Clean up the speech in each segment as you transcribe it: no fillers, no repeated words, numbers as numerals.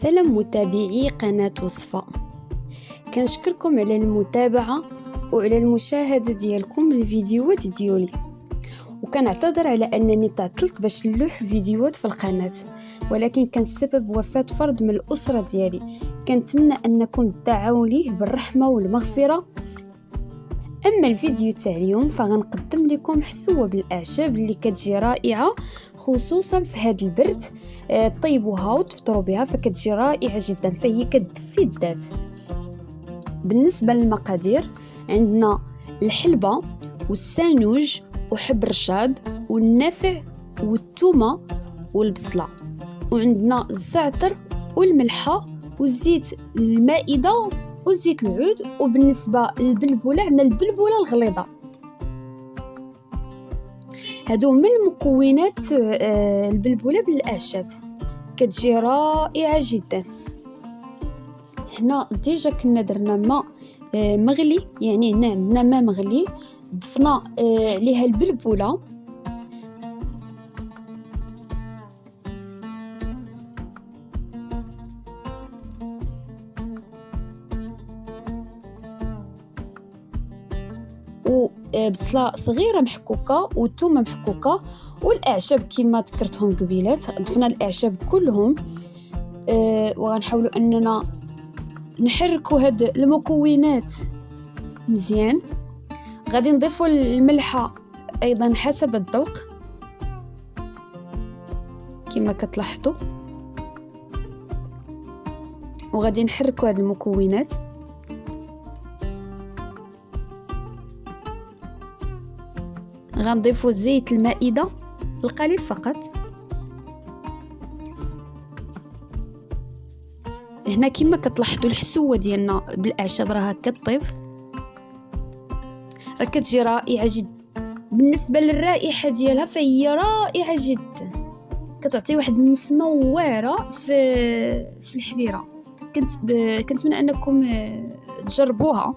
سلام متابعي قناة وصفة، كنشكركم على المتابعة وعلى المشاهدة ديالكم للفيديوهات ديالي، وكنعتذر على أنني تعطلت باش نلوح فيديوهات في القناة، ولكن كان السبب وفاة فرد من الأسرة ديالي. كنتمنى أنكم تدعوا ليه بالرحمة والمغفرة. أما الفيديو تاع اليوم فغنقدم لكم حسوة بالأعشاب اللي كتجي رائعة، خصوصا في هذا البرد. طيبوها وتفطروا بها فكتجي رائعة جدا، فهي كتدفي الذات. بالنسبة للمقادير، عندنا الحلبة والسانوج وحب الرشاد والنافع والثومة والبصلة، وعندنا الزعتر والملحة والزيت المائدة وزيت العود. وبالنسبة للبلبولة عندنا البلبولة الغليظة. هادو من المكونات البلبولة بالأعشاب، كتجي رائعة جدا. هنا ديجا كنا درنا ماء مغلي، يعني هنا عندنا ماء مغلي ضفنا عليها البلبولة، وبصلة صغيرة محكوكة وثومة محكوكة والأعشاب كما ذكرتهم قبيلات. ضفنا الأعشاب كلهم وغنحاولوا أننا نحركوا هاد المكونات مزيان. غادي نضيفوا الملحة أيضا حسب الذوق كما كتلاحظوا، وغادي نحركوا هاد المكونات. غنضيفوا زيت المائدة القليل فقط. هنا كما كتلاحظوا الحسوة ديالنا بالاعشاب راها كطيب، راه كتجي رائعه جدا. بالنسبه للرائحه ديالها فهي رائعه جدا، كتعطي واحد النسمه واعره في الحريره. كنتمنى انكم تجربوها.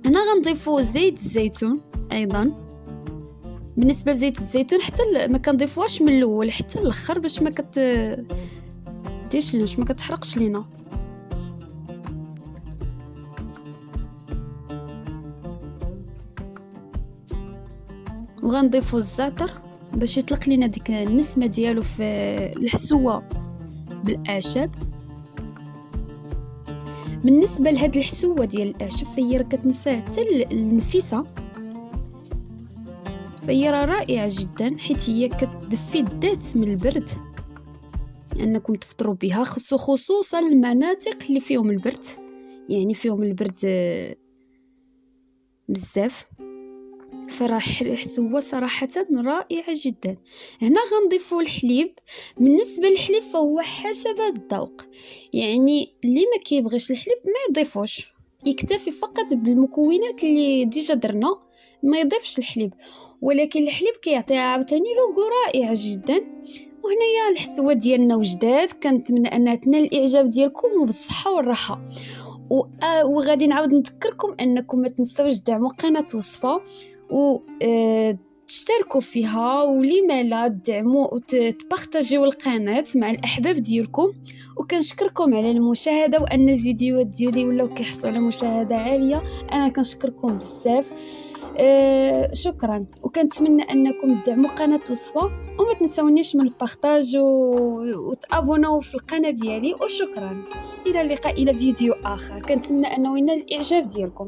هنا غنضيفوا زيت الزيتون ايضا. بالنسبه لزيت الزيتون حتى ما كنضيفوهاش من الاول حتى الاخر باش ما باش ما كتحرقش لينا. وغنضيفوا الزعتر باش يطلق لينا ديك النسمه ديالو في الحسوه بالاعشاب. بالنسبه لهاد الحسوه ديال الاعشاب فهي راه كتنفع حتى النفيسه، فهي رائعه جدا حيت هي كتدفي الذات من البرد، انكم تفطروا بها خصوصا المناطق اللي فيهم البرد، يعني فيهم البرد بزاف، فراه حسوه صراحه رائعه جدا. هنا غنضيفوا الحليب. بالنسبه للحليب فهو حسب الذوق، يعني اللي ما كيبغيش الحليب ما يضيفوش، يكتفي فقط بالمكونات اللي ديجا درنا، ما يضيفش الحليب. ولكن الحليب كيعطي عاوتاني لوغو رائع جدا. وهنايا الحسوه ديالنا وجدات، كنتمنى انها تنال الاعجاب ديالكم وبالصحه والراحه. وغادي نعاود نذكركم انكم ما تنساوش تدعموا قناه وصفه تشتركوا فيها، ولما لا تدعموا وتبارطاجيو القناه مع الاحباب ديالكم. وكنشكركم على المشاهده، وان الفيديوهات ديالي ولاو كيحصلوا على مشاهده عاليه. انا كنشكركم بزاف. شكرا، وكنتمنى انكم تدعموا قناه وصفه، وما تنسونيش من البارطاج وتابوناو في القناه ديالي. وشكرا، الى اللقاء، الى فيديو اخر. كنتمنى انه ينال الاعجاب ديالكم.